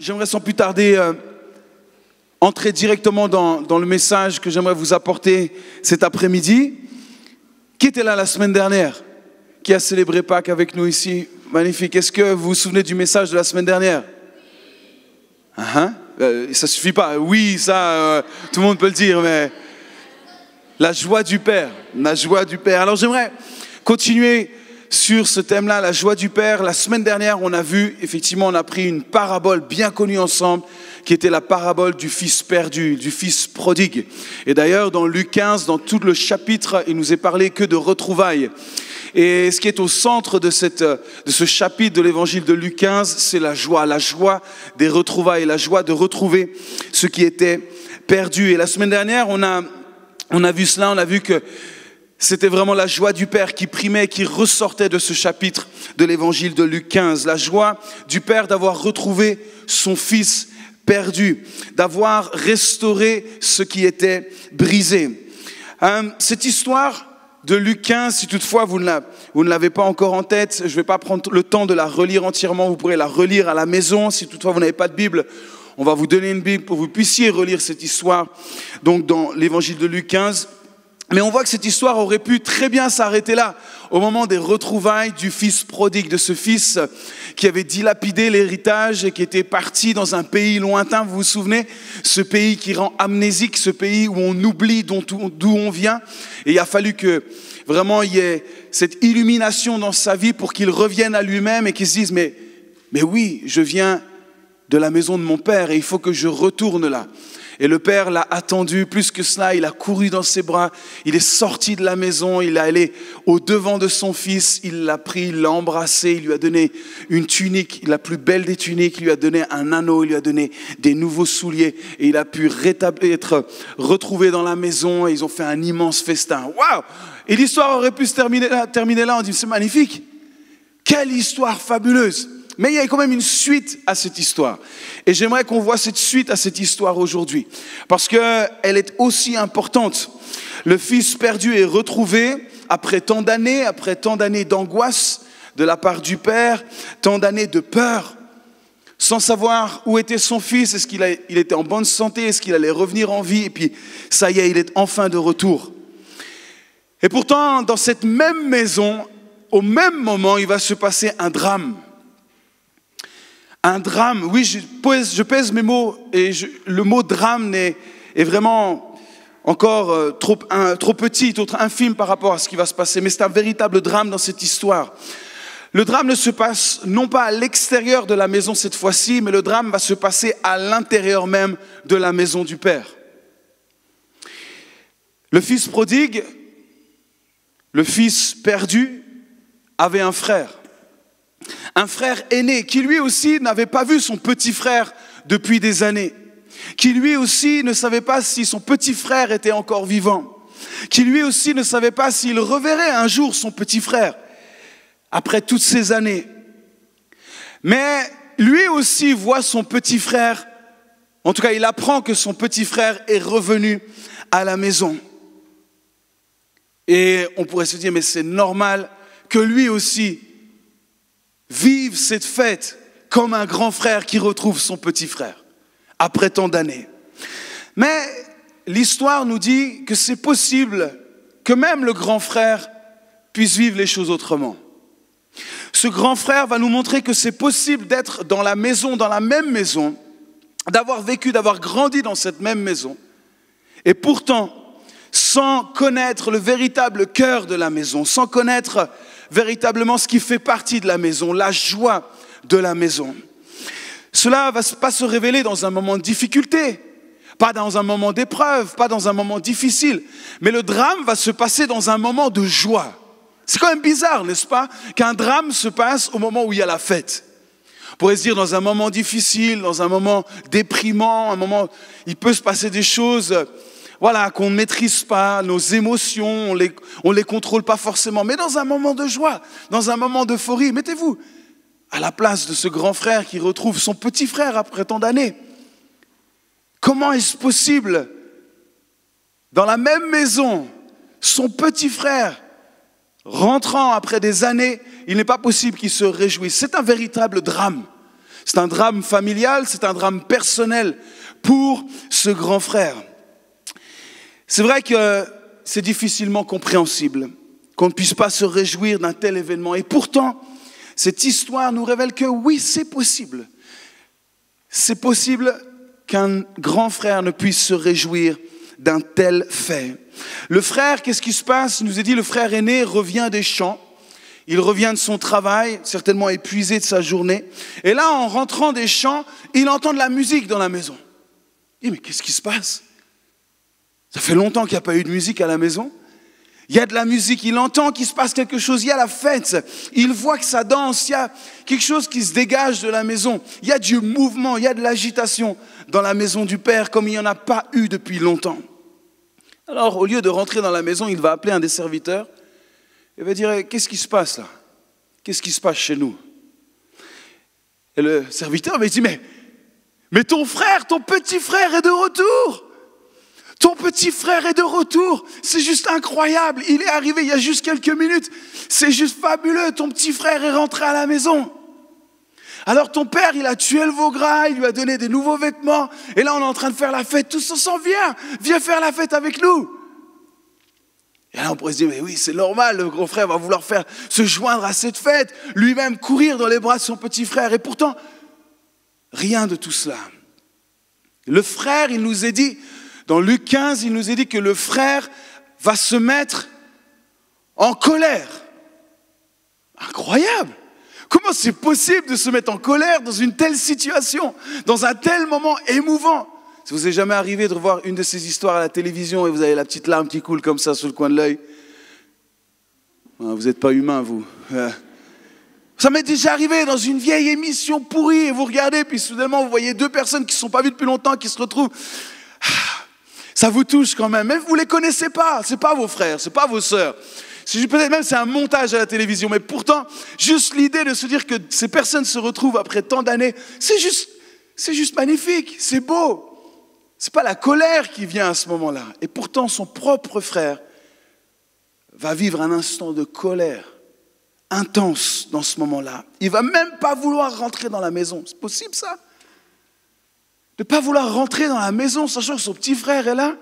j'aimerais sans plus tarder entrer directement dans le message que j'aimerais vous apporter cet après-midi. Qui était là la semaine dernière? Qui a célébré Pâques avec nous ici? Magnifique. Est-ce que vous vous souvenez du message de la semaine dernière? Ça suffit pas. Oui, ça, tout le monde peut le dire, mais la joie du Père. La joie du Père. Alors j'aimerais continuer sur ce thème-là, la joie du Père. La semaine dernière, on a vu, effectivement, on a pris une parabole bien connue ensemble, qui était la parabole du fils perdu, du fils prodigue. Et d'ailleurs, dans Luc 15, dans tout le chapitre, il nous est parlé que de retrouvailles. Et ce qui est au centre de ce chapitre de l'évangile de Luc 15, c'est la joie des retrouvailles, la joie de retrouver ce qui était perdu. Et la semaine dernière, on a vu cela, on a vu que c'était vraiment la joie du Père qui primait, qui ressortait de ce chapitre de l'évangile de Luc 15. La joie du Père d'avoir retrouvé son fils perdu, d'avoir restauré ce qui était brisé. Cette histoire de Luc 15, si toutefois vous ne l'avez pas encore en tête, je ne vais pas prendre le temps de la relire entièrement, vous pourrez la relire à la maison. Si toutefois vous n'avez pas de Bible, on va vous donner une Bible pour que vous puissiez relire cette histoire donc dans l'évangile de Luc 15. Mais on voit que cette histoire aurait pu très bien s'arrêter là, au moment des retrouvailles du fils prodigue, de ce fils qui avait dilapidé l'héritage et qui était parti dans un pays lointain, vous vous souvenez? Ce pays qui rend amnésique, ce pays où on oublie d'où on vient. Et il a fallu que vraiment il y ait cette illumination dans sa vie pour qu'il revienne à lui-même et qu'il se dise mais oui, je viens de la maison de mon père et il faut que je retourne là. Et le père l'a attendu, plus que cela, il a couru dans ses bras, il est sorti de la maison, il est allé au devant de son fils, il l'a pris, il l'a embrassé, il lui a donné une tunique, la plus belle des tuniques, il lui a donné un anneau, il lui a donné des nouveaux souliers et il a pu être retrouvé dans la maison et ils ont fait un immense festin. Waouh! Et l'histoire aurait pu se terminer là, on dit c'est magnifique, quelle histoire fabuleuse! Mais il y a quand même une suite à cette histoire. Et j'aimerais qu'on voit cette suite à cette histoire aujourd'hui. Parce qu'elle est aussi importante. Le fils perdu est retrouvé après tant d'années d'angoisse de la part du père, tant d'années de peur, sans savoir où était son fils. Est-ce qu'il était en bonne santé? Est-ce qu'il allait revenir en vie? Et puis, ça y est, il est enfin de retour. Et pourtant, dans cette même maison, au même moment, il va se passer un drame. Un drame, oui, je pèse mes mots et le mot drame est vraiment encore trop petit, trop infime par rapport à ce qui va se passer. Mais c'est un véritable drame dans cette histoire. Le drame ne se passe non pas à l'extérieur de la maison cette fois-ci, mais le drame va se passer à l'intérieur même de la maison du Père. Le fils prodigue, le fils perdu, avait un frère aîné qui lui aussi n'avait pas vu son petit frère depuis des années, qui lui aussi ne savait pas si son petit frère était encore vivant, qui lui aussi ne savait pas s'il reverrait un jour son petit frère après toutes ces années. Mais lui aussi voit son petit frère, en tout cas il apprend que son petit frère est revenu à la maison. Et on pourrait se dire mais c'est normal que lui aussi vive cette fête comme un grand frère qui retrouve son petit frère après tant d'années. Mais l'histoire nous dit que c'est possible que même le grand frère puisse vivre les choses autrement. Ce grand frère va nous montrer que c'est possible d'être dans la même maison, d'avoir vécu, d'avoir grandi dans cette même maison, et pourtant, sans connaître le véritable cœur de la maison, sans connaître véritablement ce qui fait partie de la maison, la joie de la maison. Cela ne va pas se révéler dans un moment de difficulté, pas dans un moment d'épreuve, pas dans un moment difficile, mais le drame va se passer dans un moment de joie. C'est quand même bizarre, n'est-ce pas, qu'un drame se passe au moment où il y a la fête. On pourrait se dire dans un moment difficile, dans un moment déprimant, un moment, il peut se passer des choses qu'on ne maîtrise pas, nos émotions, on les contrôle pas forcément. Mais dans un moment de joie, dans un moment d'euphorie, mettez-vous à la place de ce grand frère qui retrouve son petit frère après tant d'années. Comment est-ce possible, dans la même maison, son petit frère, rentrant après des années, il n'est pas possible qu'il se réjouisse. C'est un véritable drame. C'est un drame familial, c'est un drame personnel pour ce grand frère. C'est vrai que c'est difficilement compréhensible qu'on ne puisse pas se réjouir d'un tel événement. Et pourtant, cette histoire nous révèle que oui, c'est possible. C'est possible qu'un grand frère ne puisse se réjouir d'un tel fait. Le frère, qu'est-ce qui se passe? Il nous est dit, le frère aîné revient des champs. Il revient de son travail, certainement épuisé de sa journée. Et là, en rentrant des champs, il entend de la musique dans la maison. Il dit, mais qu'est-ce qui se passe? Ça fait longtemps qu'il n'y a pas eu de musique à la maison. Il y a de la musique, il entend qu'il se passe quelque chose, il y a la fête, il voit que ça danse, il y a quelque chose qui se dégage de la maison. Il y a du mouvement, il y a de l'agitation dans la maison du Père comme il n'y en a pas eu depuis longtemps. Alors, au lieu de rentrer dans la maison, il va appeler un des serviteurs. Il va dire, qu'est-ce qui se passe là? Qu'est-ce qui se passe chez nous? Et le serviteur va dire, mais ton frère, ton petit frère est de retour. Ton petit frère est de retour. C'est juste incroyable. Il est arrivé il y a juste quelques minutes. C'est juste fabuleux. Ton petit frère est rentré à la maison. Alors ton père, il a tué le veau gras, il lui a donné des nouveaux vêtements. Et là, on est en train de faire la fête. Tous ensemble, viens faire la fête avec nous. Et là, on pourrait se dire, mais oui, c'est normal, le grand frère va vouloir se joindre à cette fête, lui-même courir dans les bras de son petit frère. Et pourtant, rien de tout cela. Le frère, il nous est dit, dans Luc 15, il nous est dit que le frère va se mettre en colère. Incroyable! Comment c'est possible de se mettre en colère dans une telle situation, dans un tel moment émouvant? Si vous est jamais arrivé de revoir une de ces histoires à la télévision et vous avez la petite larme qui coule comme ça sur le coin de l'œil, vous n'êtes pas humain, vous. Ça m'est déjà arrivé dans une vieille émission pourrie et vous regardez, puis soudainement vous voyez deux personnes qui ne se sont pas vues depuis longtemps, qui se retrouvent. Ça vous touche quand même, mais vous ne les connaissez pas, ce n'est pas vos frères, ce n'est pas vos sœurs. Peut-être même c'est un montage à la télévision, mais pourtant, juste l'idée de se dire que ces personnes se retrouvent après tant d'années, c'est juste magnifique, c'est beau. Ce n'est pas la colère qui vient à ce moment-là. Et pourtant, son propre frère va vivre un instant de colère intense dans ce moment-là. Il ne va même pas vouloir rentrer dans la maison. C'est possible ça? De ne pas vouloir rentrer dans la maison, sachant que son petit frère est là,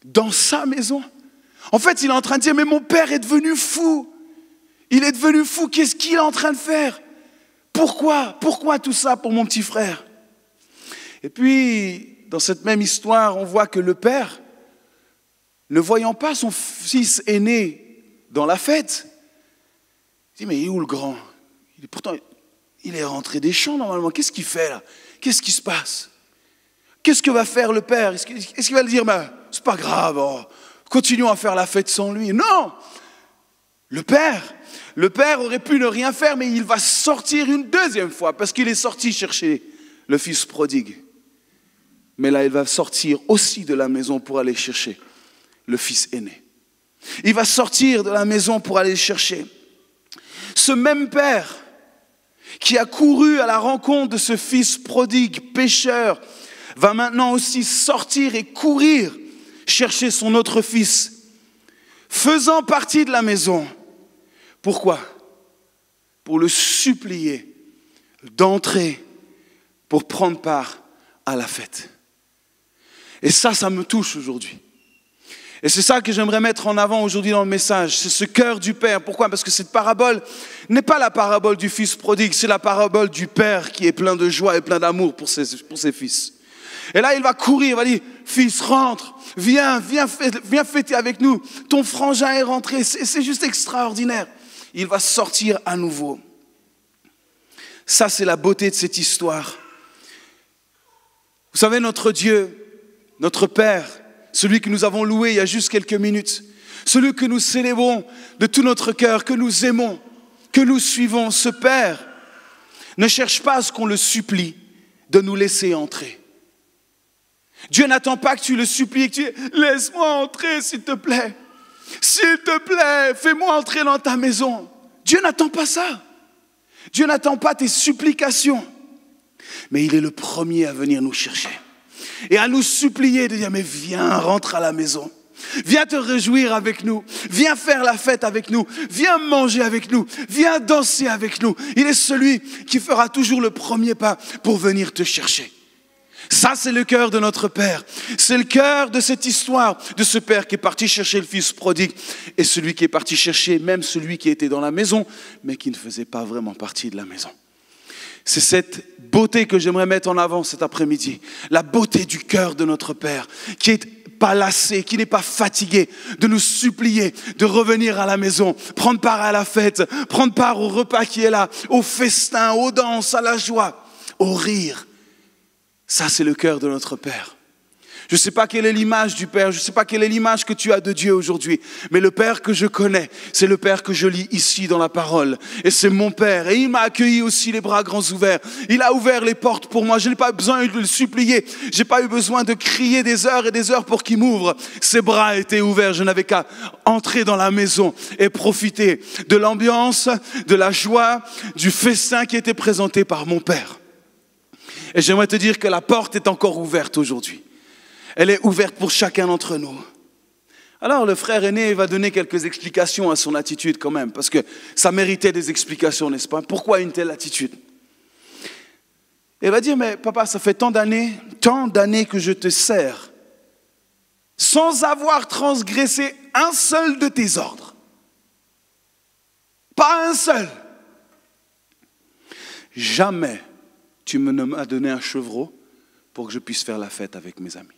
dans sa maison. En fait, il est en train de dire, mais mon père est devenu fou. Il est devenu fou, qu'est-ce qu'il est en train de faire? Pourquoi tout ça pour mon petit frère? Et puis, dans cette même histoire, on voit que le père, ne voyant pas son fils aîné dans la fête, il dit, mais il est où le grand? Pourtant, il est rentré des champs normalement. Qu'est-ce qu'il fait là? Qu'est-ce qui se passe? Qu'est-ce que va faire le père? Est-ce qu'il va lui dire, c'est pas grave, continuons à faire la fête sans lui? Non! Le père aurait pu ne rien faire, mais il va sortir une deuxième fois, parce qu'il est sorti chercher le fils prodigue. Mais là, il va sortir aussi de la maison pour aller chercher le fils aîné. Il va sortir de la maison pour aller chercher. Ce même père qui a couru à la rencontre de ce fils prodigue, pécheur, va maintenant aussi sortir et courir chercher son autre fils, faisant partie de la maison. Pourquoi? Pour le supplier d'entrer pour prendre part à la fête. Et ça me touche aujourd'hui. Et c'est ça que j'aimerais mettre en avant aujourd'hui dans le message. C'est ce cœur du Père. Pourquoi? Parce que cette parabole n'est pas la parabole du fils prodigue, c'est la parabole du Père qui est plein de joie et plein d'amour pour ses fils. Et là, il va courir, il va dire, fils, rentre, viens fêter avec nous. Ton frangin est rentré, c'est juste extraordinaire. Il va sortir à nouveau. Ça, c'est la beauté de cette histoire. Vous savez, notre Dieu, notre Père, celui que nous avons loué il y a juste quelques minutes, celui que nous célébrons de tout notre cœur, que nous aimons, que nous suivons, ce Père ne cherche pas à ce qu'on le supplie de nous laisser entrer. Dieu n'attend pas que tu le supplies, que tu dis, laisse-moi entrer s'il te plaît. S'il te plaît, fais-moi entrer dans ta maison. Dieu n'attend pas ça. Dieu n'attend pas tes supplications. Mais il est le premier à venir nous chercher. Et à nous supplier de dire, mais viens, rentre à la maison. Viens te réjouir avec nous. Viens faire la fête avec nous. Viens manger avec nous. Viens danser avec nous. Il est celui qui fera toujours le premier pas pour venir te chercher. Ça, c'est le cœur de notre Père. C'est le cœur de cette histoire de ce Père qui est parti chercher le fils prodigue et celui qui est parti chercher même celui qui était dans la maison, mais qui ne faisait pas vraiment partie de la maison. C'est cette beauté que j'aimerais mettre en avant cet après-midi. La beauté du cœur de notre Père, qui est pas lassé, qui n'est pas fatigué de nous supplier de revenir à la maison, prendre part à la fête, prendre part au repas qui est là, au festin, aux danses, à la joie, au rire. Ça, c'est le cœur de notre Père. Je ne sais pas quelle est l'image du Père, je ne sais pas quelle est l'image que tu as de Dieu aujourd'hui, mais le Père que je connais, c'est le Père que je lis ici dans la parole. Et c'est mon Père, et il m'a accueilli aussi les bras grands ouverts. Il a ouvert les portes pour moi, je n'ai pas besoin de le supplier, je n'ai pas eu besoin de crier des heures et des heures pour qu'il m'ouvre. Ses bras étaient ouverts, je n'avais qu'à entrer dans la maison et profiter de l'ambiance, de la joie, du festin qui était présenté par mon Père. Et j'aimerais te dire que la porte est encore ouverte aujourd'hui. Elle est ouverte pour chacun d'entre nous. Alors le frère aîné va donner quelques explications à son attitude quand même, parce que ça méritait des explications, n'est-ce pas? Pourquoi une telle attitude? Il va dire, mais papa, ça fait tant d'années que je te sers, sans avoir transgressé un seul de tes ordres. Pas un seul. Jamais tu ne m'as donné un chevreau pour que je puisse faire la fête avec mes amis.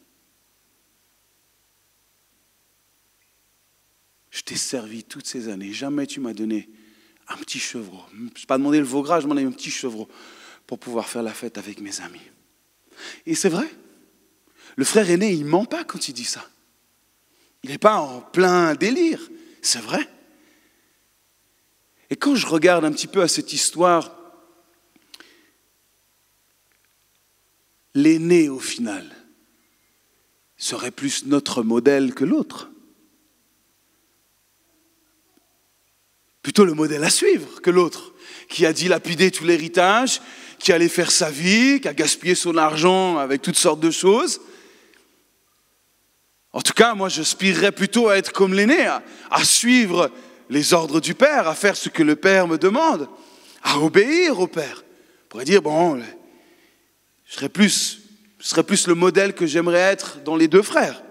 Je t'ai servi toutes ces années. Jamais tu m'as donné un petit chevreau. Je n'ai pas demandé le veau gras, je m'en ai un petit chevreau pour pouvoir faire la fête avec mes amis. Et c'est vrai. Le frère aîné, il ne ment pas quand il dit ça. Il n'est pas en plein délire. C'est vrai. Et quand je regarde un petit peu à cette histoire, l'aîné, au final, serait plus notre modèle que l'autre. Plutôt le modèle à suivre que l'autre, qui a dilapidé tout l'héritage, qui allait faire sa vie, qui a gaspillé son argent avec toutes sortes de choses. En tout cas, moi, j'aspirerais plutôt à être comme l'aîné, à suivre les ordres du Père, à faire ce que le Père me demande, à obéir au Père. On pourrait dire, bon, ce serait plus le modèle que j'aimerais être dans les deux frères.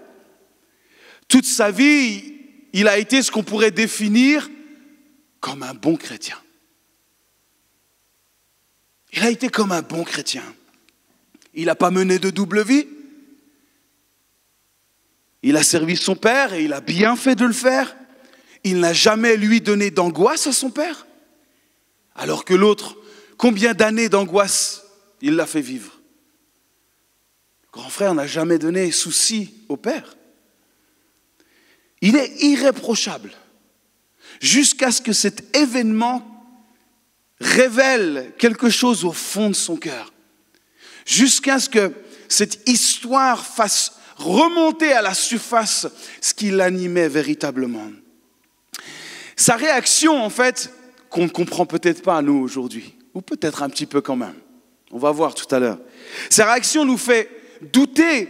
Toute sa vie, il a été ce qu'on pourrait définir comme un bon chrétien. Il a été comme un bon chrétien. Il n'a pas mené de double vie. Il a servi son père et il a bien fait de le faire. Il n'a jamais, lui, donné d'angoisse à son père. Alors que l'autre, combien d'années d'angoisse il l'a fait vivre? Le grand frère n'a jamais donné souci au père. Il est irréprochable. Jusqu'à ce que cet événement révèle quelque chose au fond de son cœur. Jusqu'à ce que cette histoire fasse remonter à la surface ce qui l'animait véritablement. Sa réaction, en fait, qu'on ne comprend peut-être pas nous aujourd'hui, ou peut-être un petit peu quand même. On va voir tout à l'heure. Sa réaction nous fait douter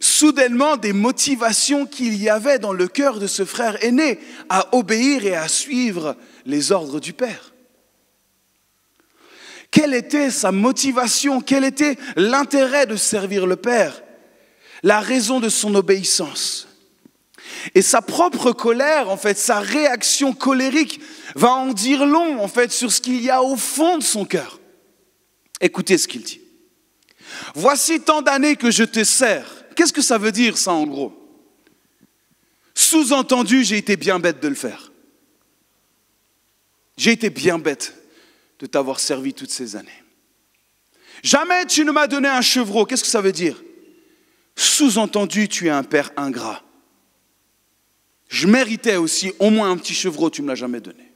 soudainement des motivations qu'il y avait dans le cœur de ce frère aîné à obéir et à suivre les ordres du Père. Quelle était sa motivation? Quel était l'intérêt de servir le Père? La raison de son obéissance. Et sa propre colère, en fait, sa réaction colérique va en dire long, en fait, sur ce qu'il y a au fond de son cœur. Écoutez ce qu'il dit. « Voici tant d'années que je te sers. » Qu'est-ce que ça veut dire, ça, en gros? Sous-entendu, j'ai été bien bête de le faire. J'ai été bien bête de t'avoir servi toutes ces années. Jamais tu ne m'as donné un chevreau. Qu'est-ce que ça veut dire? Sous-entendu, tu es un père ingrat. Je méritais aussi au moins un petit chevreau, tu ne me l'as jamais donné.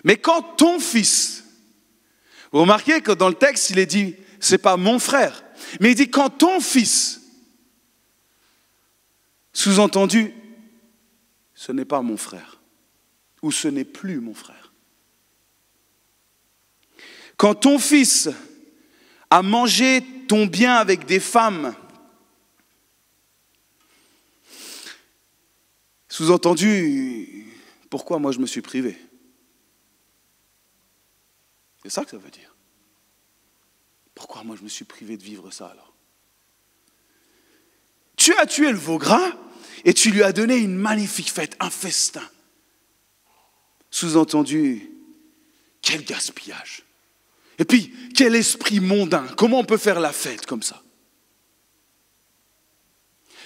Mais quand ton fils, vous remarquez que dans le texte, il est dit, c'est pas mon frère, mais il dit quand ton fils, sous-entendu, ce n'est pas mon frère, ou ce n'est plus mon frère. Quand ton fils a mangé ton bien avec des femmes Sous-entendu, pourquoi moi je me suis privé? C'est ça que ça veut dire. Pourquoi moi je me suis privé de vivre ça alors? Tu as tué le veau gras et tu lui as donné une magnifique fête, un festin. Sous-entendu, quel gaspillage. Et puis, quel esprit mondain. Comment on peut faire la fête comme ça?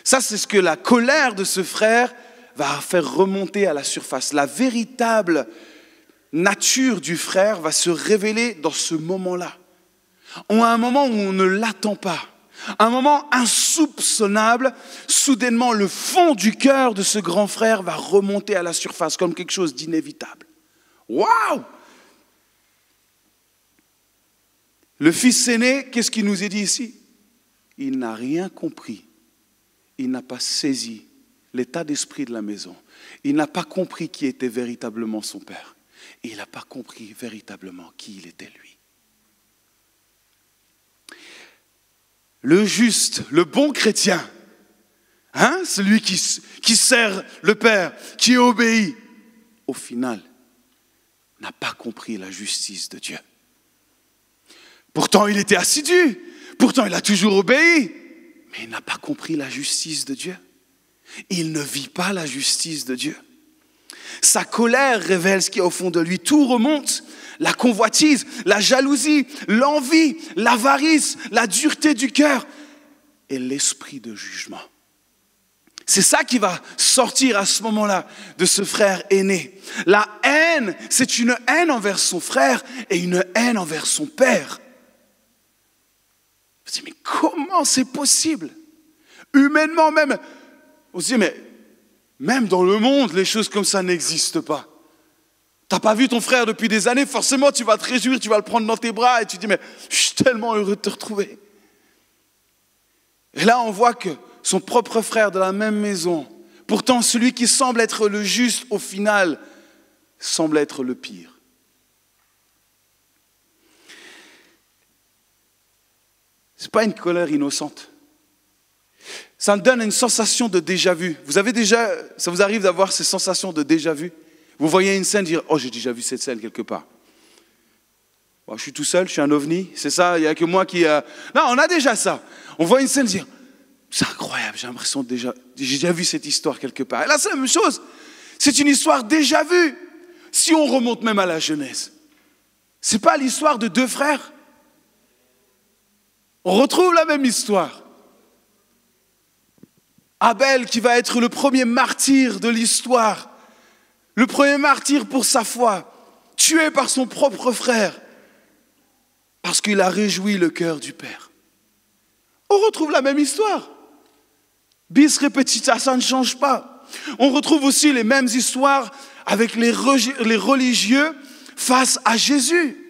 Ça, c'est ce que la colère de ce frère va faire remonter à la surface. La véritable nature du frère va se révéler dans ce moment-là. À un moment où on ne l'attend pas, un moment insoupçonnable, soudainement le fond du cœur de ce grand frère va remonter à la surface comme quelque chose d'inévitable. Waouh! Le fils aîné, qu'est-ce qu'il nous est dit ici? Il n'a rien compris. Il n'a pas saisi l'état d'esprit de la maison. Il n'a pas compris qui était véritablement son père. Et il n'a pas compris véritablement qui il était lui. Le juste, le bon chrétien, celui qui sert le Père, qui obéit, au final, n'a pas compris la justice de Dieu. Pourtant, il était assidu. Pourtant, il a toujours obéi. Mais il n'a pas compris la justice de Dieu. Il ne vit pas la justice de Dieu. Sa colère révèle ce qui est au fond de lui. Tout remonte. La convoitise, la jalousie, l'envie, l'avarice, la dureté du cœur et l'esprit de jugement. C'est ça qui va sortir à ce moment-là de ce frère aîné. La haine, c'est une haine envers son frère et une haine envers son père. On se dit, mais comment c'est possible? Humainement même, on se dit, mais même dans le monde, les choses comme ça n'existent pas. Tu n'as pas vu ton frère depuis des années, forcément tu vas te réjouir, tu vas le prendre dans tes bras et tu te dis, mais je suis tellement heureux de te retrouver. Et là, on voit que son propre frère de la même maison, pourtant celui qui semble être le juste au final, semble être le pire. Ce n'est pas une colère innocente. Ça me donne une sensation de déjà-vu. Ça vous arrive d'avoir ces sensations de déjà-vu? Vous voyez une scène, dire, oh j'ai déjà vu cette scène quelque part. Bon, je suis tout seul, je suis un ovni, c'est ça, il n'y a que moi qui... Non, on a déjà ça. On voit une scène, dire, c'est incroyable, j'ai l'impression de j'ai déjà vu cette histoire quelque part. Et là, c'est la même chose. C'est une histoire déjà vue. Si on remonte même à la Genèse, c'est pas l'histoire de deux frères. On retrouve la même histoire. Abel qui va être le premier martyr de l'histoire, le premier martyr pour sa foi, tué par son propre frère, parce qu'il a réjoui le cœur du Père. On retrouve la même histoire. Bis repetita, ça ne change pas. On retrouve aussi les mêmes histoires avec les religieux face à Jésus.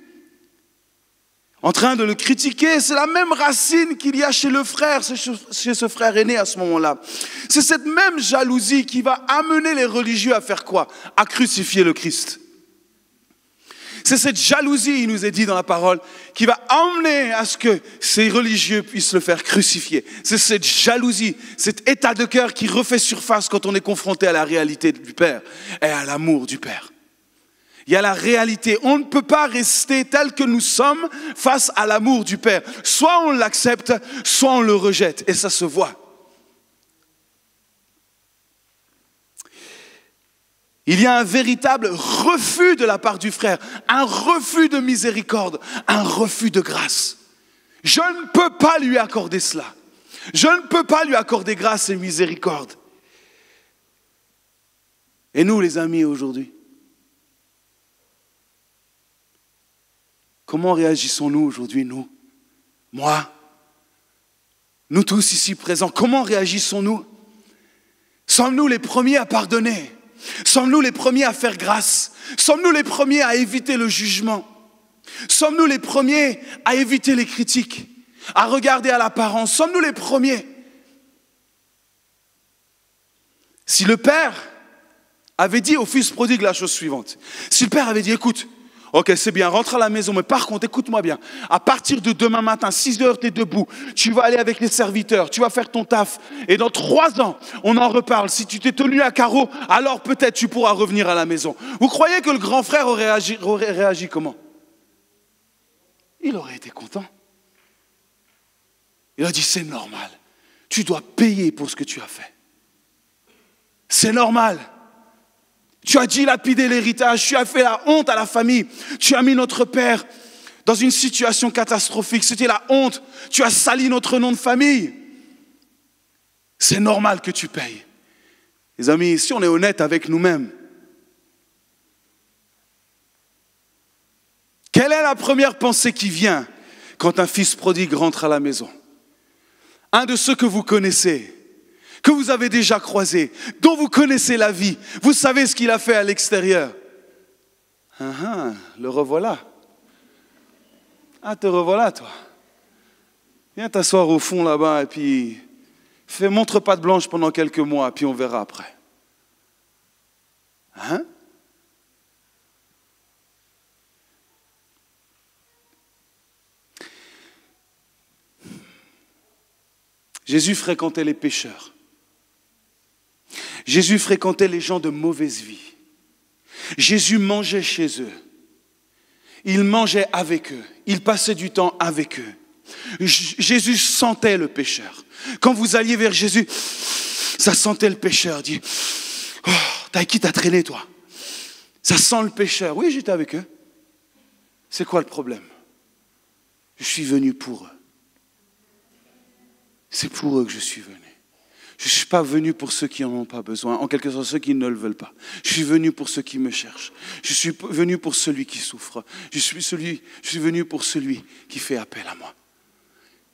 En train de le critiquer, c'est la même racine qu'il y a chez le frère, chez ce frère aîné à ce moment-là. C'est cette même jalousie qui va amener les religieux à faire quoi? À crucifier le Christ. C'est cette jalousie, il nous est dit dans la parole, qui va emmener à ce que ces religieux puissent le faire crucifier. C'est cette jalousie, cet état de cœur qui refait surface quand on est confronté à la réalité du Père et à l'amour du Père. Il y a la réalité. On ne peut pas rester tel que nous sommes face à l'amour du Père. Soit on l'accepte, soit on le rejette. Et ça se voit. Il y a un véritable refus de la part du frère. Un refus de miséricorde. Un refus de grâce. Je ne peux pas lui accorder cela. Je ne peux pas lui accorder grâce et miséricorde. Et nous, les amis, aujourd'hui, comment réagissons-nous aujourd'hui, nous, moi, nous tous ici présents, comment réagissons-nous? Sommes-nous les premiers à pardonner? Sommes-nous les premiers à faire grâce? Sommes-nous les premiers à éviter le jugement? Sommes-nous les premiers à éviter les critiques, à regarder à l'apparence? Sommes-nous les premiers? Si le Père avait dit au fils prodigue la chose suivante, si le Père avait dit, écoute, Ok, c'est bien, rentre à la maison, mais par contre, écoute-moi bien. À partir de demain matin, 6 heures, tu es debout. Tu vas aller avec les serviteurs, tu vas faire ton taf. Et dans 3 ans, on en reparle. Si tu t'es tenu à carreau, alors peut-être tu pourras revenir à la maison. Vous croyez que le grand frère aurait réagi comment? Il aurait été content. Il a dit, c'est normal. Tu dois payer pour ce que tu as fait. C'est normal. Tu as dilapidé l'héritage, tu as fait la honte à la famille, tu as mis notre père dans une situation catastrophique, c'était la honte, tu as sali notre nom de famille. C'est normal que tu payes. Les amis, si on est honnête avec nous-mêmes, quelle est la première pensée qui vient quand un fils prodigue rentre à la maison? Un de ceux que vous connaissez, que vous avez déjà croisé, dont vous connaissez la vie, vous savez ce qu'il a fait à l'extérieur. Le revoilà. Ah, te revoilà, toi. Viens t'asseoir au fond là-bas et puis montre patte blanche pendant quelques mois, puis on verra après. Jésus fréquentait les pécheurs. Jésus fréquentait les gens de mauvaise vie. Jésus mangeait chez eux. Il mangeait avec eux. Il passait du temps avec eux. Jésus sentait le pécheur. Quand vous alliez vers Jésus, ça sentait le pécheur. Il dit, oh, t'as qui t'a traîné toi? Ça sent le pécheur. Oui, j'étais avec eux. C'est quoi le problème? Je suis venu pour eux. C'est pour eux que je suis venu. Je ne suis pas venu pour ceux qui n'en ont pas besoin, en quelque sorte ceux qui ne le veulent pas. Je suis venu pour ceux qui me cherchent. Je suis venu pour celui qui souffre. Je suis venu pour celui qui fait appel à moi.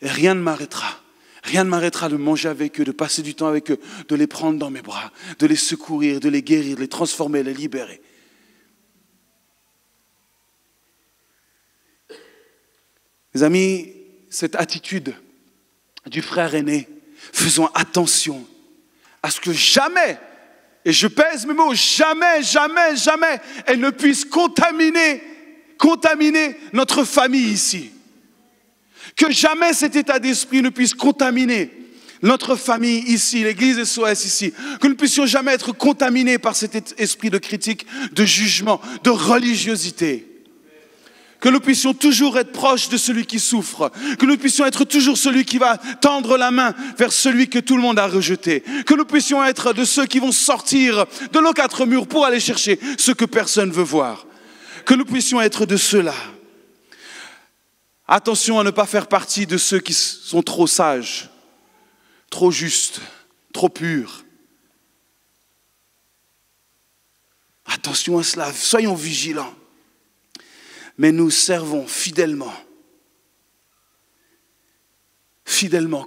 Et rien ne m'arrêtera. Rien ne m'arrêtera de manger avec eux, de passer du temps avec eux, de les prendre dans mes bras, de les secourir, de les guérir, de les transformer, de les libérer. Mes amis, cette attitude du frère aîné, faisons attention à ce que jamais, et je pèse mes mots, jamais, jamais, jamais, elle ne puisse contaminer notre famille ici. Que jamais cet état d'esprit ne puisse contaminer notre famille ici, l'église SOS ici. Que nous ne puissions jamais être contaminés par cet esprit de critique, de jugement, de religiosité. Que nous puissions toujours être proches de celui qui souffre. Que nous puissions être toujours celui qui va tendre la main vers celui que tout le monde a rejeté. Que nous puissions être de ceux qui vont sortir de nos 4 murs pour aller chercher ce que personne ne veut voir. Que nous puissions être de ceux-là. Attention à ne pas faire partie de ceux qui sont trop sages, trop justes, trop purs. Attention à cela, soyons vigilants. Mais nous servons fidèlement,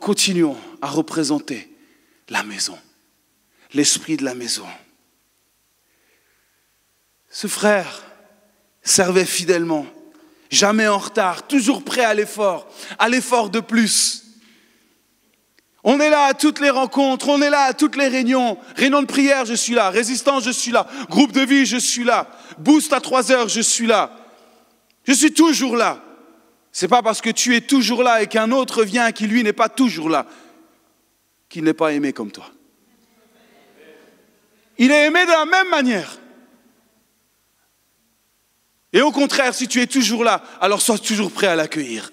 continuons à représenter la maison, l'esprit de la maison. Ce frère servait fidèlement, jamais en retard, toujours prêt à l'effort de plus. On est là à toutes les rencontres, on est là à toutes les réunions. Réunion de prière, je suis là. Résistance, je suis là. Groupe de vie, je suis là. Boost à 3 heures, je suis là. Je suis toujours là. Ce n'est pas parce que tu es toujours là et qu'un autre vient qui lui n'est pas toujours là, qu'il n'est pas aimé comme toi. Il est aimé de la même manière. Et au contraire, si tu es toujours là, alors sois toujours prêt à l'accueillir.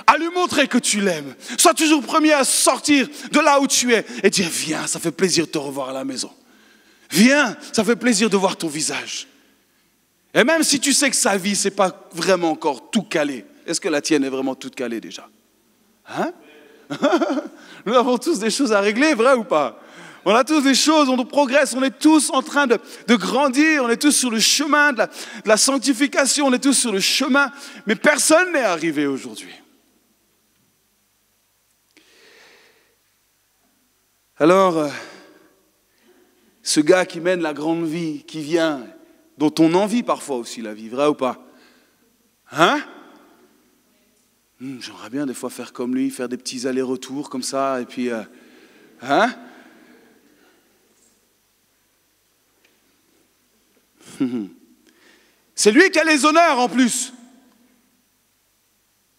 À lui montrer que tu l'aimes. Sois toujours premier à sortir de là où tu es et dire, viens, ça fait plaisir de te revoir à la maison. Viens, ça fait plaisir de voir ton visage. Et même si tu sais que sa vie, ce n'est pas vraiment encore tout calé, est-ce que la tienne est vraiment toute calée déjà? Hein? Nous avons tous des choses à régler, vrai ou pas? On a tous des choses, on progresse, on est tous en train de grandir, on est tous sur le chemin de la sanctification, on est tous sur le chemin, mais personne n'est arrivé aujourd'hui. Alors, ce gars qui mène la grande vie, qui vient, dont on envie parfois aussi la vie, vrai ou pas? Hein? J'aimerais bien des fois faire comme lui, faire des petits allers-retours comme ça, et puis... hein? C'est lui qui a les honneurs en plus.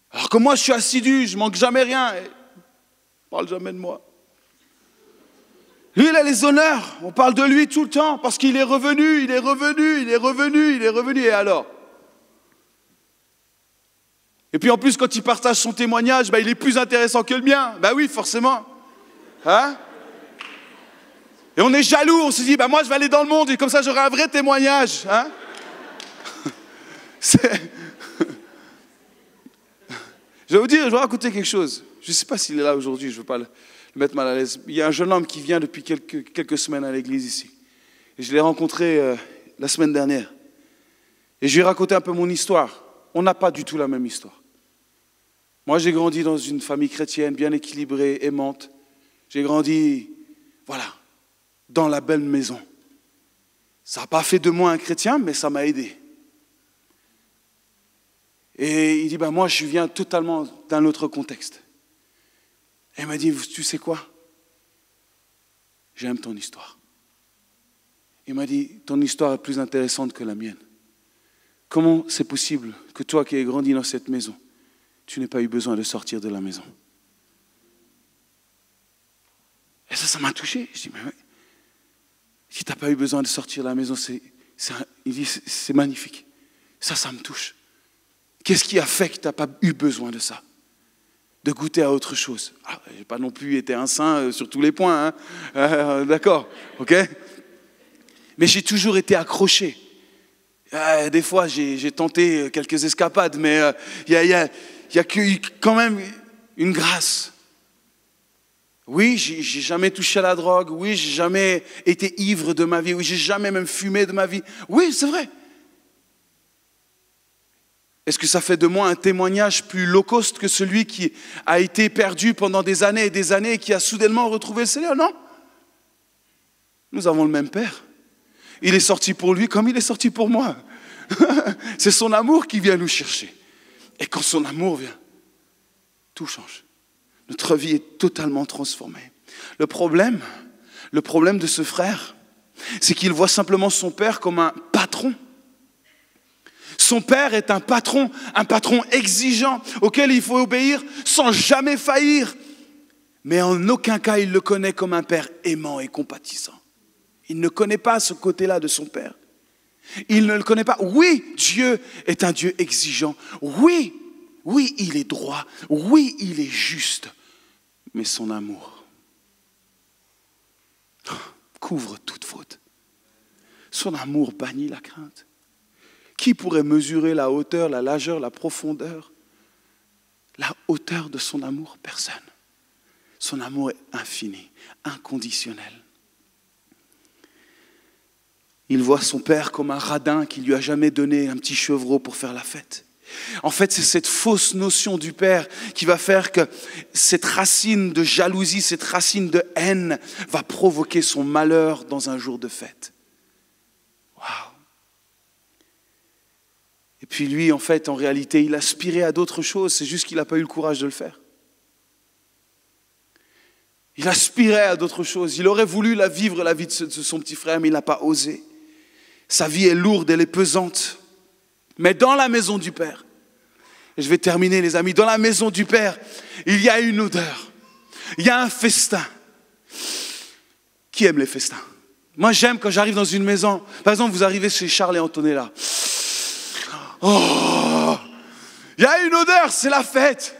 Alors que moi, je suis assidu, je manque jamais rien. Et on parle jamais de moi. Lui, il a les honneurs. On parle de lui tout le temps parce qu'il est revenu, il est revenu, il est revenu, il est revenu. Et alors? Et puis en plus, quand il partage son témoignage, il est plus intéressant que le mien. Oui, forcément. Hein? Et on est jaloux, on se dit, moi je vais aller dans le monde et comme ça j'aurai un vrai témoignage. Hein? Je vais vous raconter quelque chose. Je ne sais pas s'il est là aujourd'hui, je ne veux pas le mettre mal à l'aise. Il y a un jeune homme qui vient depuis quelques semaines à l'église ici. Et je l'ai rencontré la semaine dernière. Et je lui ai raconté un peu mon histoire. On n'a pas du tout la même histoire. Moi, j'ai grandi dans une famille chrétienne bien équilibrée, aimante. J'ai grandi, dans la belle maison. Ça n'a pas fait de moi un chrétien, mais ça m'a aidé. Et il dit, moi, je viens totalement d'un autre contexte. Et il m'a dit, tu sais quoi? J'aime ton histoire. Il m'a dit, ton histoire est plus intéressante que la mienne. Comment c'est possible que toi qui as grandi dans cette maison, tu n'aies pas eu besoin de sortir de la maison? Et ça m'a touché. Je dis, mais si tu n'as pas eu besoin de sortir de la maison, il dit, c'est magnifique. Ça me touche. Qu'est-ce qui a fait que tu n'as pas eu besoin de ça? De goûter à autre chose. Je n'ai pas non plus été un saint sur tous les points. D'accord, ok? Mais j'ai toujours été accroché. Des fois, j'ai tenté quelques escapades, mais il y a quand même une grâce. Oui, j'ai jamais touché à la drogue. Oui, j'ai jamais été ivre de ma vie. Oui, j'ai jamais même fumé de ma vie. Oui, c'est vrai. Est-ce que ça fait de moi un témoignage plus low cost que celui qui a été perdu pendant des années et qui a soudainement retrouvé le Seigneur? Non. Nous avons le même Père. Il est sorti pour lui comme il est sorti pour moi. C'est son amour qui vient nous chercher. Et quand son amour vient, tout change. Notre vie est totalement transformée. Le problème de ce frère, c'est qu'il voit simplement son père comme un patron. Son père est un patron exigeant auquel il faut obéir sans jamais faillir. Mais en aucun cas il le connaît comme un père aimant et compatissant. Il ne connaît pas ce côté-là de son père. Il ne le connaît pas. Oui, Dieu est un Dieu exigeant. Oui, il est droit. Oui, il est juste. Mais son amour couvre toute faute. Son amour bannit la crainte. Qui pourrait mesurer la hauteur, la largeur, la profondeur, la hauteur de son amour? Personne. Son amour est infini, inconditionnel. Il voit son père comme un radin qui lui a jamais donné un petit chevreau pour faire la fête. En fait, c'est cette fausse notion du père qui va faire que cette racine de jalousie, cette racine de haine va provoquer son malheur dans un jour de fête. Waouh! Et puis lui, en fait, en réalité, il aspirait à d'autres choses, c'est juste qu'il n'a pas eu le courage de le faire. Il aspirait à d'autres choses, il aurait voulu vivre la vie de son petit frère, mais il n'a pas osé. Sa vie est lourde, elle est pesante. Mais dans la maison du Père, et je vais terminer les amis, dans la maison du Père, il y a une odeur, il y a un festin. Qui aime les festins? Moi j'aime quand j'arrive dans une maison, par exemple vous arrivez chez Charles et Antonella. Oh, il y a une odeur, c'est la fête.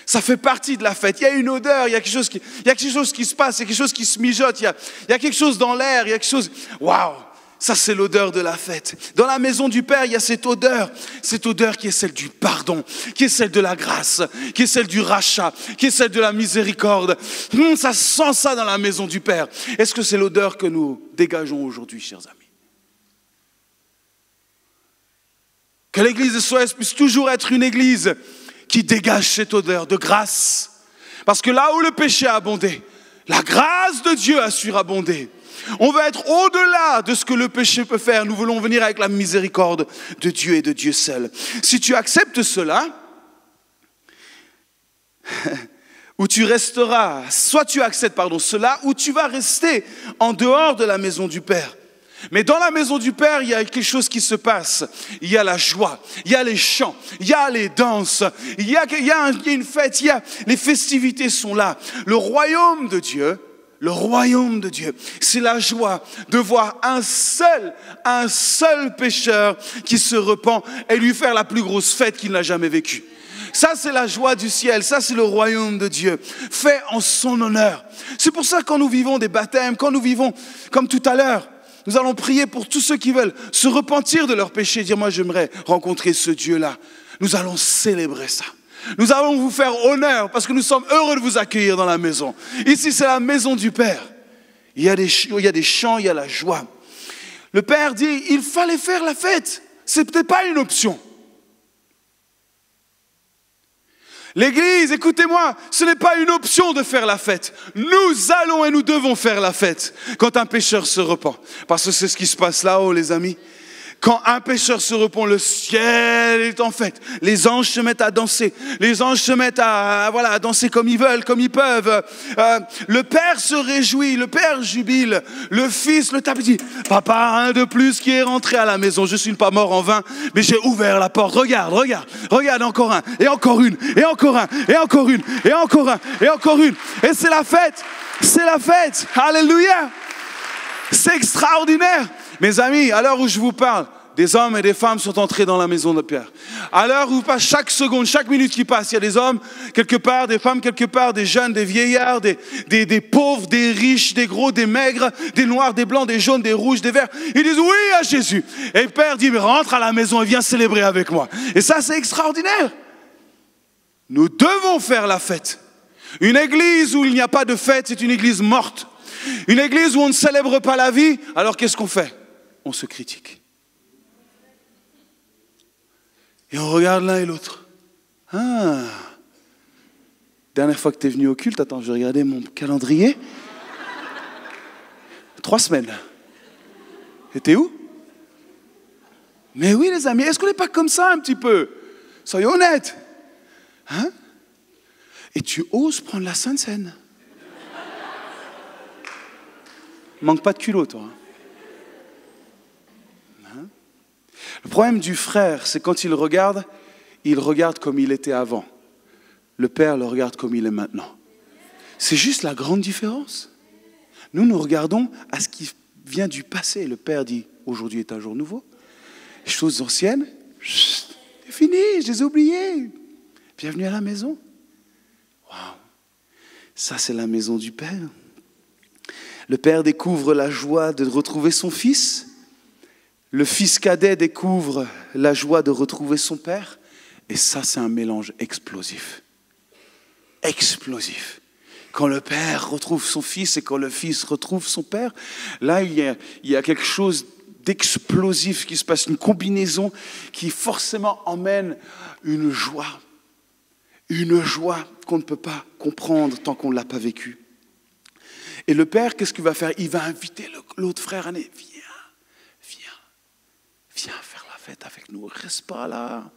Ça fait partie de la fête. Il y a une odeur, il y a quelque chose qui se passe, il y a quelque chose qui se mijote, il y a quelque chose dans l'air, il y a quelque chose. Waouh! Ça, c'est l'odeur de la fête. Dans la maison du Père, il y a cette odeur qui est celle du pardon, qui est celle de la grâce, qui est celle du rachat, qui est celle de la miséricorde. Ça sent ça dans la maison du Père. Est-ce que c'est l'odeur que nous dégageons aujourd'hui, chers amis? Que l'église de SOS puisse toujours être une église qui dégage cette odeur de grâce. Parce que là où le péché a abondé, la grâce de Dieu a surabondé. On veut être au-delà de ce que le péché peut faire. Nous voulons venir avec la miséricorde de Dieu et de Dieu seul. Si tu acceptes cela, ou tu resteras, soit tu acceptes cela, ou tu vas rester en dehors de la maison du Père. Mais dans la maison du Père, il y a quelque chose qui se passe. Il y a la joie, il y a les chants, il y a les danses, il y a une fête, les festivités sont là. Le royaume de Dieu, c'est la joie de voir un seul pécheur qui se repent et lui faire la plus grosse fête qu'il n'a jamais vécue. Ça, c'est la joie du ciel. Ça, c'est le royaume de Dieu, fait en son honneur. C'est pour ça que quand nous vivons des baptêmes, quand nous vivons, comme tout à l'heure, nous allons prier pour tous ceux qui veulent se repentir de leurs péchés, dire, moi, j'aimerais rencontrer ce Dieu-là. Nous allons célébrer ça. Nous allons vous faire honneur parce que nous sommes heureux de vous accueillir dans la maison. Ici, c'est la maison du Père. Il y a des chants, il y a la joie. Le Père dit, il fallait faire la fête. C'est peut-être pas une option. L'Église, écoutez-moi, ce n'est pas une option de faire la fête. Nous allons et nous devons faire la fête quand un pécheur se repent. Parce que c'est ce qui se passe là-haut, les amis. Quand un pécheur se repent, le ciel est en fête. Les anges se mettent à danser. Les anges se mettent à danser comme ils veulent, comme ils peuvent. Le Père se réjouit, le Père jubile. Le Fils le tape et dit, papa, un de plus qui est rentré à la maison. Je ne suis pas mort en vain, mais j'ai ouvert la porte. Regarde, encore un, et encore une, et encore un, et encore une, et encore un, et encore une. Et c'est la fête. Alléluia. C'est extraordinaire. Mes amis, à l'heure où je vous parle, des hommes et des femmes sont entrés dans la maison de Père. À l'heure où passe chaque seconde, chaque minute qui passe, il y a des hommes quelque part, des femmes quelque part, des jeunes, des vieillards, des pauvres, des riches, des gros, des maigres, des noirs, des blancs, des jaunes, des rouges, des verts. Ils disent oui à Jésus. Et Père dit, mais rentre à la maison et viens célébrer avec moi. Et ça, c'est extraordinaire. Nous devons faire la fête. Une église où il n'y a pas de fête, c'est une église morte. Une église où on ne célèbre pas la vie, alors qu'est-ce qu'on fait ? On se critique. Et on regarde l'un et l'autre. Ah, dernière fois que tu es venu au culte, attends, je vais regarder mon calendrier. 3 semaines. Et t'es où ? Mais oui, les amis, est-ce qu'on n'est pas comme ça un petit peu ? Soyons honnêtes. Hein ? Et tu oses prendre la Sainte Seine. Manque pas de culot, toi. Le problème du frère, c'est quand il regarde comme il était avant. Le Père le regarde comme il est maintenant. C'est juste la grande différence. Nous regardons à ce qui vient du passé. Le Père dit, aujourd'hui est un jour nouveau. Les choses anciennes, c'est fini, je les ai oubliées. Bienvenue à la maison. Waouh. Ça, c'est la maison du Père. Le Père découvre la joie de retrouver son Fils. Le fils cadet découvre la joie de retrouver son père. Et ça, c'est un mélange explosif. Explosif. Quand le père retrouve son fils et quand le fils retrouve son père, là, il y a quelque chose d'explosif qui se passe, une combinaison qui forcément emmène une joie qu'on ne peut pas comprendre tant qu'on ne l'a pas vécue. Et le père, qu'est-ce qu'il va faire ? Il va inviter l'autre frère à aller, viens faire la fête avec nous, reste pas là.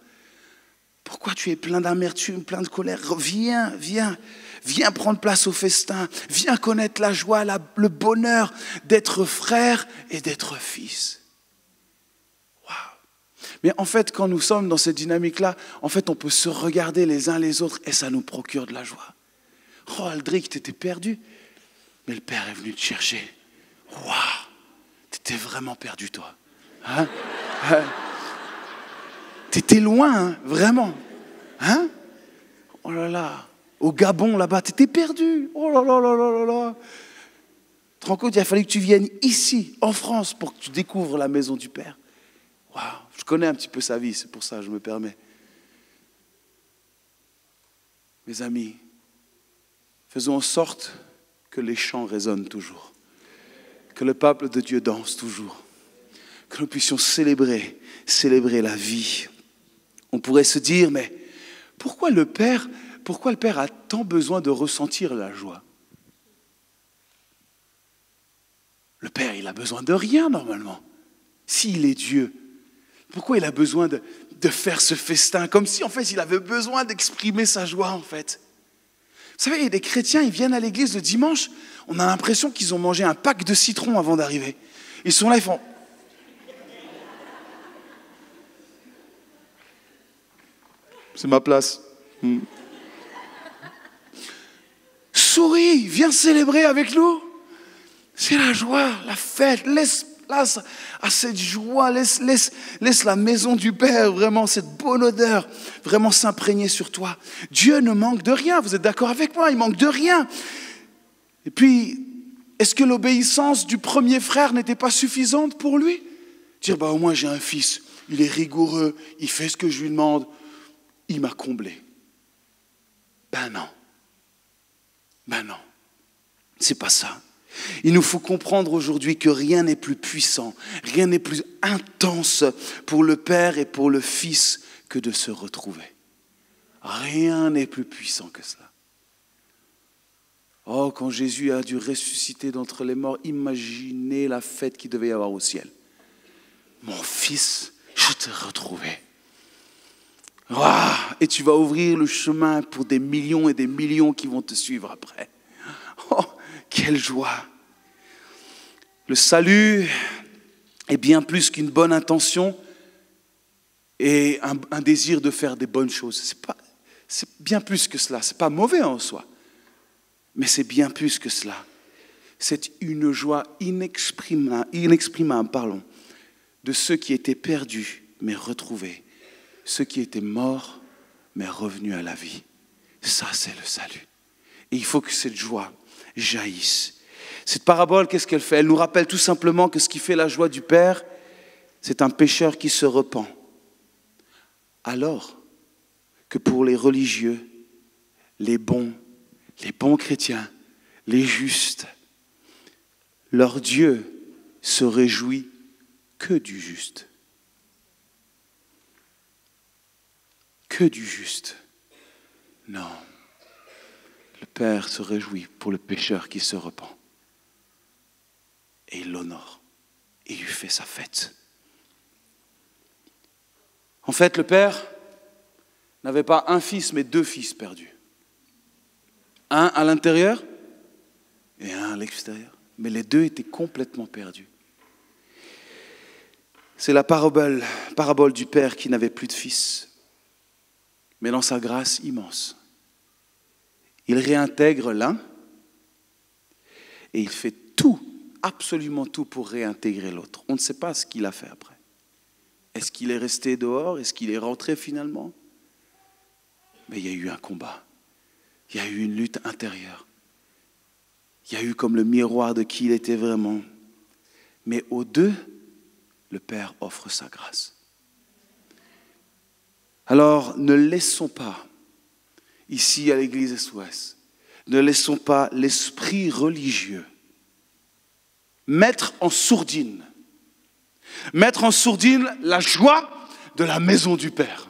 Pourquoi tu es plein d'amertume, plein de colère ? Viens prendre place au festin. Viens connaître la joie, le bonheur d'être frère et d'être fils. Waouh ! Mais en fait, quand nous sommes dans cette dynamique-là, en fait, on peut se regarder les uns les autres et ça nous procure de la joie. Oh, Aldric, tu étais perdu. Mais le Père est venu te chercher. Waouh ! Tu étais vraiment perdu, toi. Hein? T'étais loin, hein? Vraiment. Hein? Oh là là. Au Gabon, là-bas, t'étais perdu. Oh là là là là là là. Tu te rends compte, il a fallu que tu viennes ici, en France, pour que tu découvres la maison du Père. Waouh. Je connais un petit peu sa vie, c'est pour ça que je me permets. Mes amis, faisons en sorte que les chants résonnent toujours. Que le peuple de Dieu danse toujours. Que nous puissions célébrer la vie. On pourrait se dire, mais pourquoi le Père a tant besoin de ressentir la joie ? Le Père, il a besoin de rien normalement. S'il est Dieu, pourquoi il a besoin de faire ce festin ? Comme si en fait il avait besoin d'exprimer sa joie en fait. Vous savez, il y a des chrétiens, ils viennent à l'église le dimanche, on a l'impression qu'ils ont mangé un pack de citrons avant d'arriver. Ils sont là, ils font... C'est ma place. Souris, viens célébrer avec nous. C'est la joie, la fête. Laisse place à cette joie. Laisse la maison du Père, vraiment cette bonne odeur, vraiment s'imprégner sur toi. Dieu ne manque de rien. Vous êtes d'accord avec moi? Il manque de rien. Et puis, est-ce que l'obéissance du premier frère n'était pas suffisante pour lui? Dire, au moins j'ai un fils, il est rigoureux, il fait ce que je lui demande, il m'a comblé. Non. Non, c'est pas ça. Il nous faut comprendre aujourd'hui que rien n'est plus puissant, rien n'est plus intense pour le Père et pour le Fils que de se retrouver. Rien n'est plus puissant que cela. Oh, quand Jésus a dû ressusciter d'entre les morts, imaginez la fête qu'il devait y avoir au ciel. Mon fils, je t'ai retrouvé. Et tu vas ouvrir le chemin pour des millions et des millions qui vont te suivre après. Oh, quelle joie! Le salut est bien plus qu'une bonne intention et un désir de faire des bonnes choses. C'est bien plus que cela. C'est pas mauvais en soi, mais c'est bien plus que cela. C'est une joie inexprimable, de ceux qui étaient perdus mais retrouvés, ceux qui étaient morts mais revenus à la vie. Ça, c'est le salut. Et il faut que cette joie jaillisse. Cette parabole, qu'est-ce qu'elle fait? Elle nous rappelle tout simplement que ce qui fait la joie du Père, c'est un pécheur qui se repent. Alors que pour les religieux, les bons chrétiens, les justes, leur Dieu se réjouit que du juste. Que du juste. Non. Le Père se réjouit pour le pécheur qui se repent. Et il l'honore. Et il lui fait sa fête. En fait, le Père n'avait pas un fils, mais deux fils perdus. Un à l'intérieur et un à l'extérieur. Mais les deux étaient complètement perdus. C'est la parabole du Père qui n'avait plus de fils. Mais dans sa grâce immense, il réintègre l'un et il fait tout, absolument tout pour réintégrer l'autre. On ne sait pas ce qu'il a fait après. Est-ce qu'il est resté dehors? Est-ce qu'il est rentré finalement? Mais il y a eu un combat. Il y a eu une lutte intérieure. Il y a eu comme le miroir de qui il était vraiment. Mais aux deux, le Père offre sa grâce. Alors, ne laissons pas, ici à l'église SOS, ne laissons pas l'esprit religieux mettre en sourdine la joie de la maison du Père.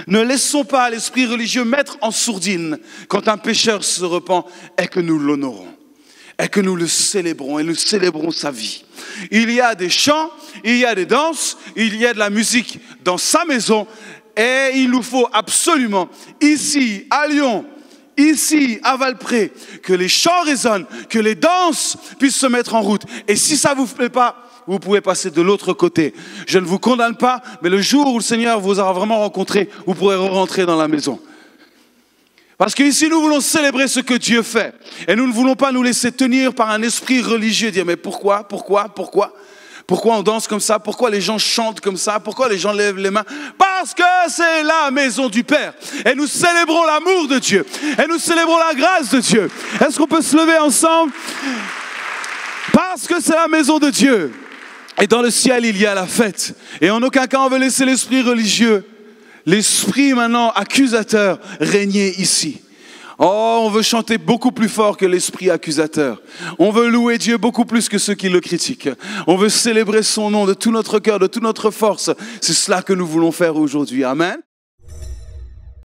Ne laissons pas l'esprit religieux mettre en sourdine quand un pécheur se repent et que nous l'honorons, et que nous le célébrons, et nous célébrons sa vie. Il y a des chants, il y a des danses, il y a de la musique dans sa maison, et il nous faut absolument, ici à Lyon, ici à Valpré, que les chants résonnent, que les danses puissent se mettre en route. Et si ça ne vous plaît pas, vous pouvez passer de l'autre côté. Je ne vous condamne pas, mais le jour où le Seigneur vous aura vraiment rencontré, vous pourrez rentrer dans la maison. Parce qu'ici, nous voulons célébrer ce que Dieu fait. Et nous ne voulons pas nous laisser tenir par un esprit religieux. Dire, mais pourquoi on danse comme ça? Pourquoi les gens chantent comme ça? Pourquoi les gens lèvent les mains? Parce que c'est la maison du Père. Et nous célébrons l'amour de Dieu. Et nous célébrons la grâce de Dieu. Est-ce qu'on peut se lever ensemble? Parce que c'est la maison de Dieu. Et dans le ciel, il y a la fête. Et en aucun cas, on veut laisser l'esprit religieux, l'esprit maintenant accusateur, régner ici. Oh, on veut chanter beaucoup plus fort que l'esprit accusateur. On veut louer Dieu beaucoup plus que ceux qui le critiquent. On veut célébrer son nom de tout notre cœur, de toute notre force. C'est cela que nous voulons faire aujourd'hui. Amen.